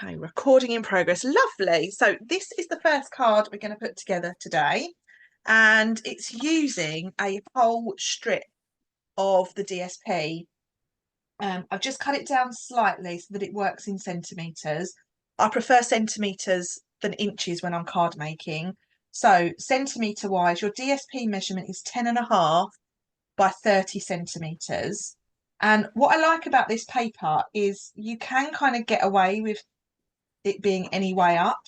Okay, recording in progress. Lovely. So this is the first card we're going to put together today, and it's using a whole strip of the DSP. I've just cut it down slightly so that it works in centimetres. I prefer centimetres than inches when I'm card making. So centimetre wise, your DSP measurement is 10.5 by 30 centimetres. And what I like about this paper is you can kind of get away with it being any way up.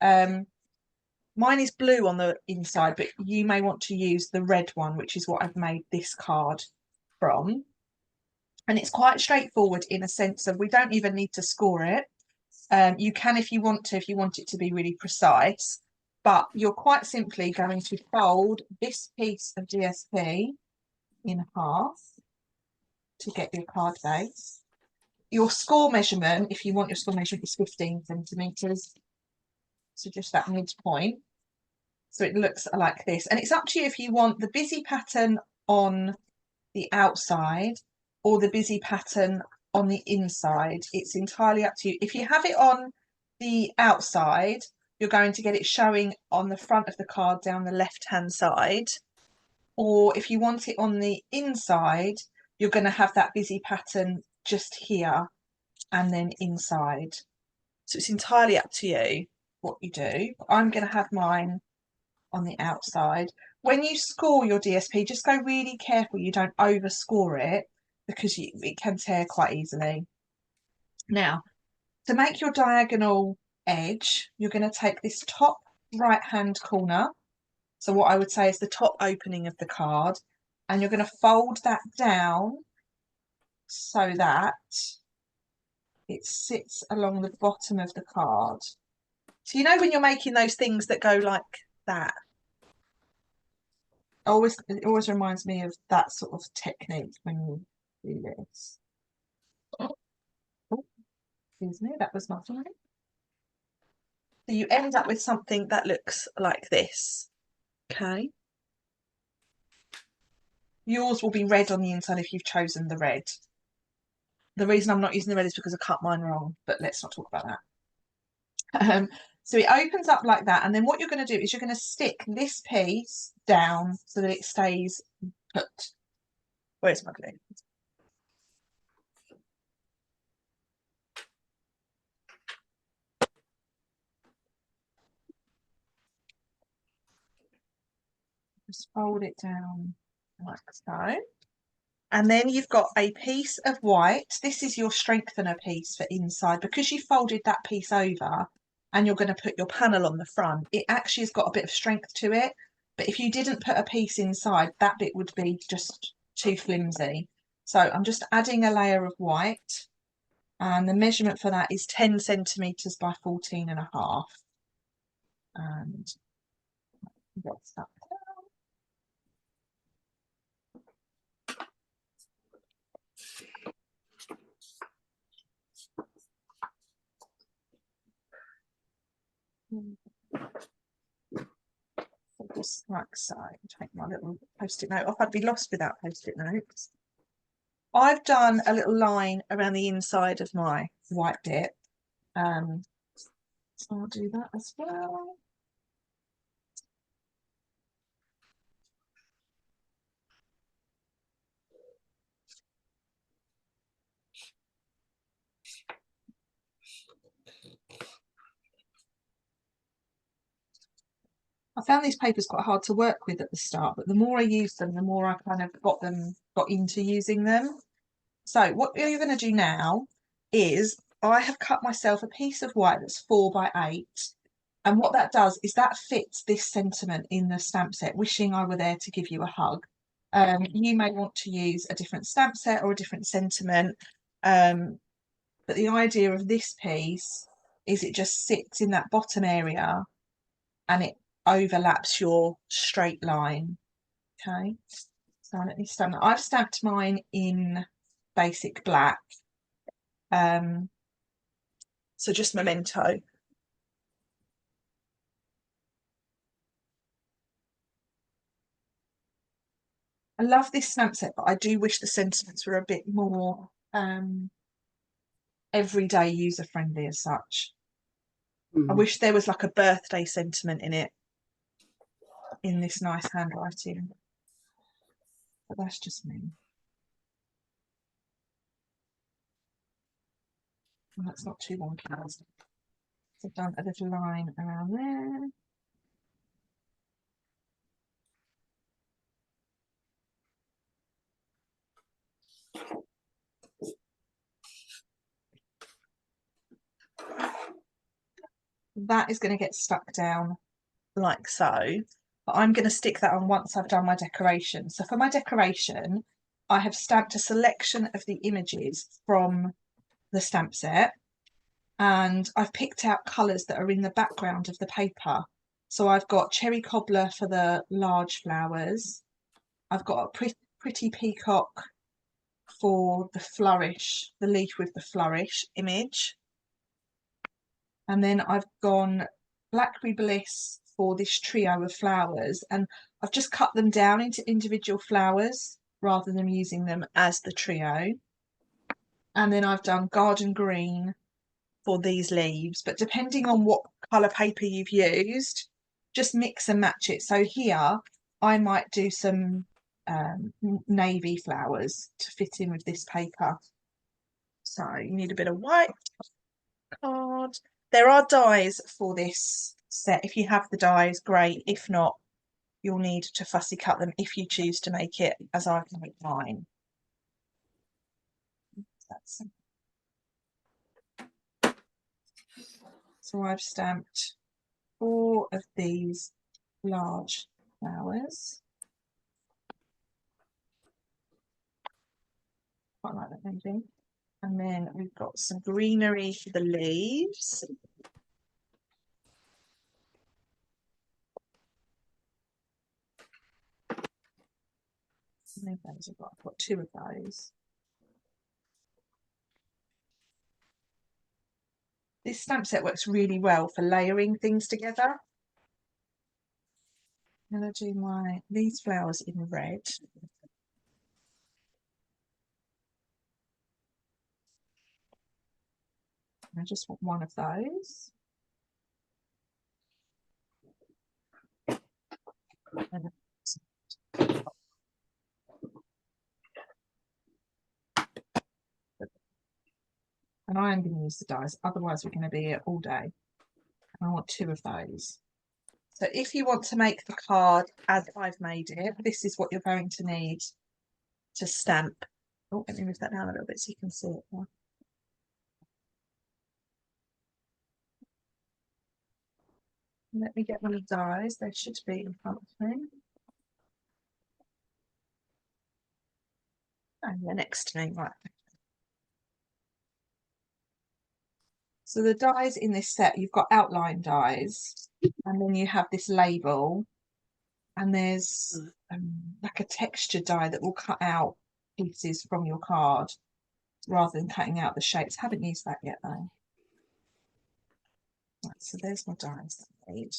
Mine is blue on the inside, but you may want to use the red one, which is what I've made this card from. And it's quite straightforward in a sense of we don't even need to score it. You can if you want it to be really precise, but you're quite simply going to fold this piece of DSP in half to get your card base. Your score measurement, if you want your score measurement, is 15 centimetres. So just that midpoint. So it looks like this. And it's up to you if you want the busy pattern on the outside or the busy pattern on the inside. It's entirely up to you. If you have it on the outside, you're going to get it showing on the front of the card down the left-hand side. Or if you want it on the inside, you're going to have that busy pattern just here and then inside. So it's entirely up to you what you do. I'm going to have mine on the outside. When you score your DSP, just go really careful you don't overscore it because it can tear quite easily. Now, to make your diagonal edge, you're going to take this top right-hand corner. So what I would say is the top opening of the card, and you're going to fold that down so that it sits along the bottom of the card. So you know when you're making those things that go like that? It always reminds me of that sort of technique when you do this. Oh, excuse me, that was my phone. So you end up with something that looks like this. Okay. Yours will be red on the inside if you've chosen the red. The reason I'm not using the red is because I cut mine wrong, but let's not talk about that. So it opens up like that, and then what you're going to do is you're going to stick this piece down so that it stays put. Where's my glue? Just fold it down like so. And then you've got a piece of white. This is your strengthener piece for inside. Because you folded that piece over and you're going to put your panel on the front, it actually has got a bit of strength to it. But if you didn't put a piece inside, that bit would be just too flimsy. So I'm just adding a layer of white. And the measurement for that is 10 centimetres by 14.5. And that's that. Just like so. Take my little post-it note off. I'd be lost without post-it notes. I've done a little line around the inside of my white bit. So I'll do that as well. I found these papers quite hard to work with at the start, but the more I used them, the more I kind of got into using them. So what you're going to do now is I have cut myself a piece of white that's 4 by 8. And what that does is that fits this sentiment in the stamp set, wishing I were there to give you a hug. You may want to use a different stamp set or a different sentiment. But the idea of this piece is it just sits in that bottom area and it overlaps your straight line. Okay, so let me stamp that. I've stamped mine in basic black. So just memento. I love this stamp set, but I do wish the sentiments were a bit more everyday user friendly as such. I Mm. wish there was like a birthday sentiment in it, in this nice handwriting, but that's just me. And that's not too long, so I've done a little line around there. That is going to get stuck down like so, but I'm going to stick that on once I've done my decoration. So for my decoration, I have stamped a selection of the images from the stamp set, and I've picked out colours that are in the background of the paper. So I've got cherry cobbler for the large flowers. I've got a pretty peacock for the flourish, the leaf with the flourish image. And then I've gone Blackberry Bliss for this trio of flowers, and I've just cut them down into individual flowers rather than using them as the trio. And then I've done Garden Green for these leaves, but depending on what colour paper you've used, just mix and match it. So here I might do some navy flowers to fit in with this paper. So you need a bit of white card. There are dies for this set. If you have the dies, great. If not, you'll need to fussy cut them if you choose to make it as I've made mine. So I've stamped 4 of these large flowers. Quite like that maybe. And then we've got some greenery for the leaves. I've got 2 of those. This stamp set works really well for layering things together. I'm going to do these flowers in red. I just want one of those. And I am going to use the dies, otherwise we're going to be here all day. And I want 2 of those. So if you want to make the card as I've made it, this is what you're going to need to stamp. Oh, let me move that down a little bit so you can see it more. Let me get my dies, they should be in front of me. And they're next to me, right. So the dies in this set, you've got outline dies, and then you have this label, and there's like a texture die that will cut out pieces from your card rather than cutting out the shapes. Haven't used that yet though. Right, so there's my dies that I made.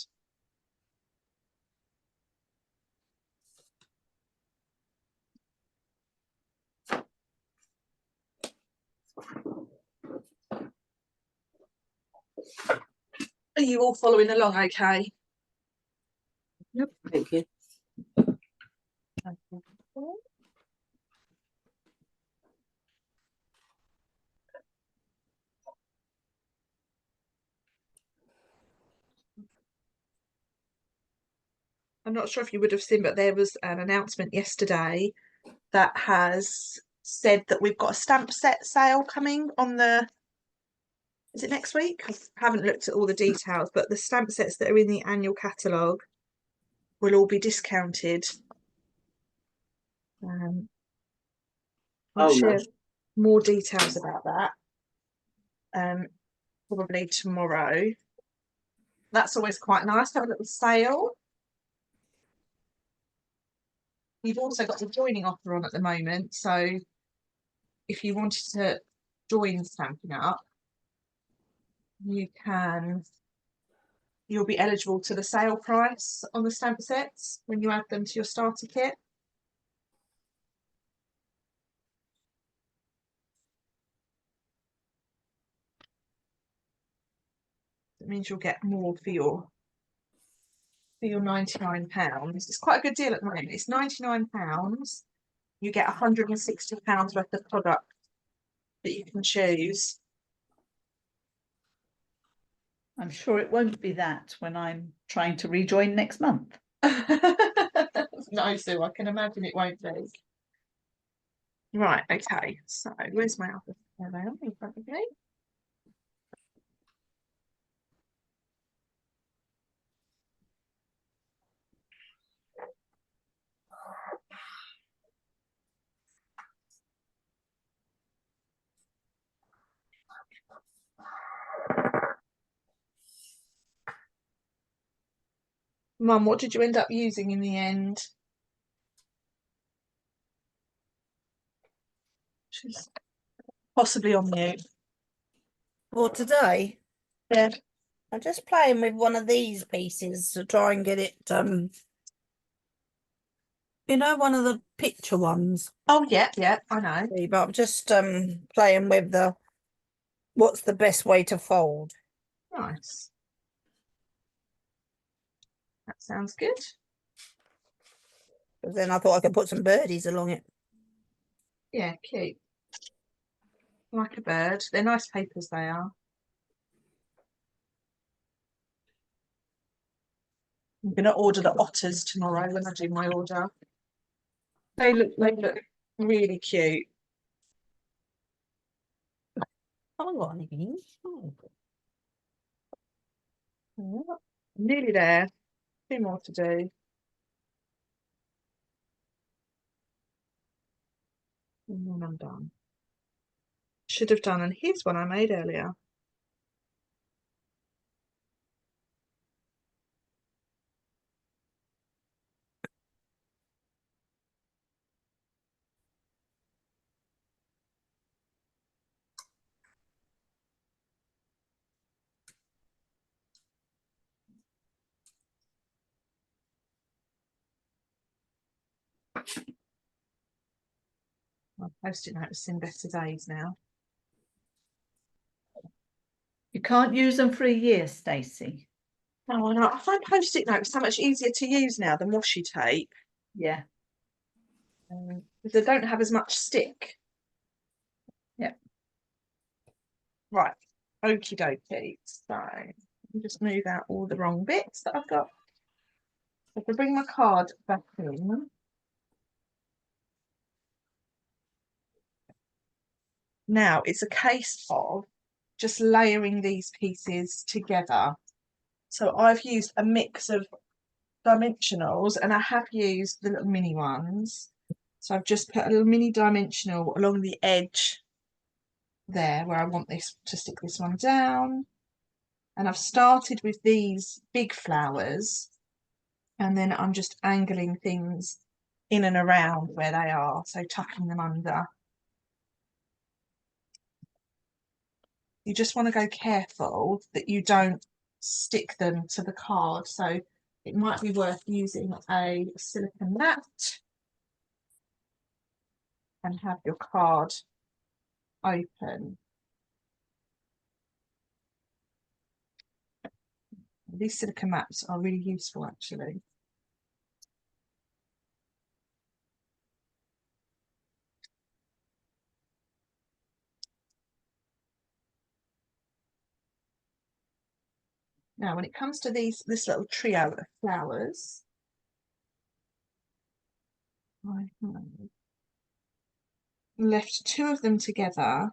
Are you all following along okay? Yep, thank you. I'm not sure if you would have seen, but there was an announcement yesterday that has said that we've got a stamp set sale coming on the, is it next week? I haven't looked at all the details, but the stamp sets that are in the annual catalogue will all be discounted. I'll share more details about that probably tomorrow. That's always quite nice to have a little sale. We've also got the joining offer on at the moment, so if you wanted to join Stampin' Up, you can, you'll be eligible to the sale price on the stamp sets when you add them to your starter kit. It means you'll get more for your £99. It's quite a good deal at the moment. It's £99. You get £160 worth of product that you can choose. I'm sure it won't be that when I'm trying to rejoin next month. No, Sue, I can imagine it won't be. Right, okay. So where's my other? There they are in front of me. Mum, what did you end up using in the end? She's possibly on mute. For today, Yeah. I'm just playing with one of these pieces to try and get it, you know, one of the picture ones. Oh, yeah, I know. But I'm just playing with what's the best way to fold. Nice. That sounds good. But then I thought I could put some birdies along it. Yeah, cute. Like a bird. They're nice papers, they are. I'm going to order the otters tomorrow when I do my order. They look really cute. Haven't got anything. Yeah, nearly there. 2 more to do. And then I'm done. Should have done, and here's one I made earlier. My post-it note has seen better days now. You can't use them for a year, Stacey. No, I know. I find post-it notes so much easier to use now than washi tape. Yeah. Because they don't have as much stick. Yeah. Right. Okie dokie. So let me just move out all the wrong bits that I've got. If I bring my card back in. Now it's a case of just layering these pieces together. So I've used a mix of dimensionals and I have used the little mini ones. So I've just put a little mini dimensional along the edge there where I want this to stick this one down. And I've started with these big flowers and then I'm just angling things in and around where they are, so tucking them under. You just want to go careful that you don't stick them to the card, so it might be worth using a silicone mat and have your card open. These silicone mats are really useful actually. Now, when it comes to this little trio of flowers, I have left 2 of them together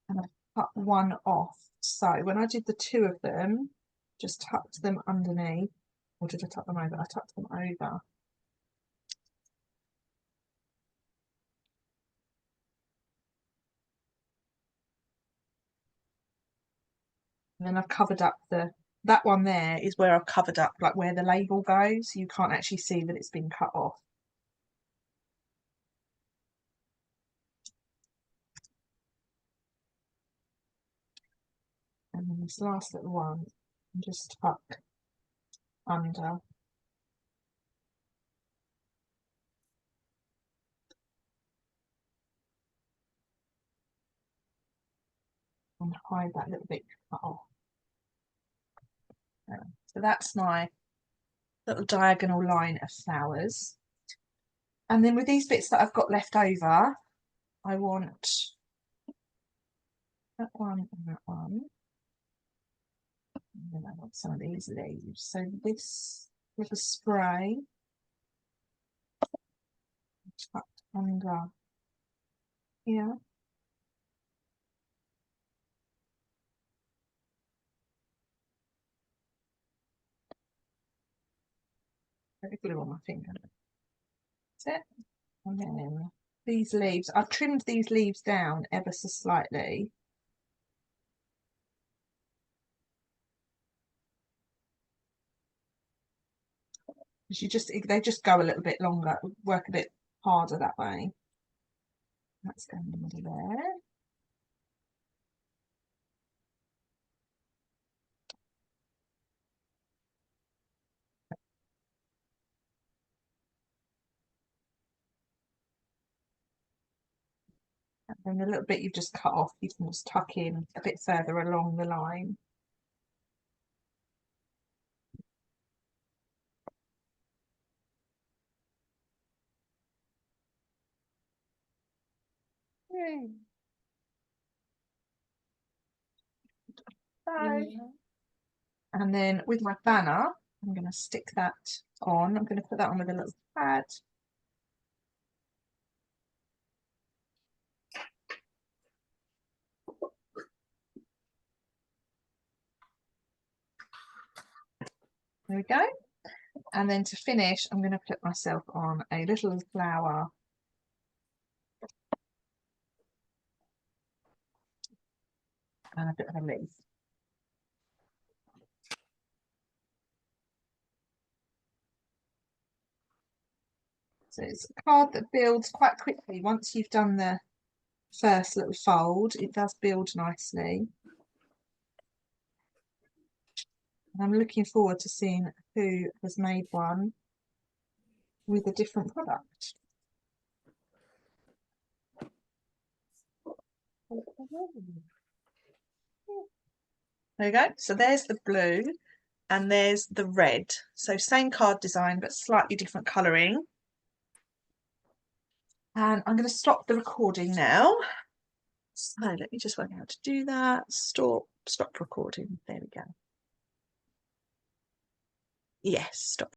and I've cut one off. So when I did the 2 of them, just tucked them underneath, or did I tuck them over? I tucked them over. And then I've covered up that one there is where I've covered up like where the label goes. You can't actually see that it's been cut off. And then this last little one, just tuck under. and hide that little bit cut off. So that's my little diagonal line of flowers. And then with these bits that I've got left over, I want that one and that one. And then I want some of these leaves. So this little spray tucked under here. Bit of glue on my finger. That's it. And then these leaves, I've trimmed these leaves down ever so slightly. They just go a little bit longer, work a bit harder that way. That's going under there. And then the little bit you've just cut off, you can just tuck in a bit further along the line. Yay. So, and then with my banner, I'm going to stick that on. I'm going to put that on with a little pad. There we go. And then to finish, I'm going to put myself on a little flower. And a bit of a leaf. So it's a card that builds quite quickly. Once you've done the first little fold, it does build nicely. And I'm looking forward to seeing who has made one with a different product. There we go. So there's the blue and there's the red. So same card design, but slightly different colouring. And I'm going to stop the recording now. So let me just work out how to do that. Stop recording. There we go. Yes, stop.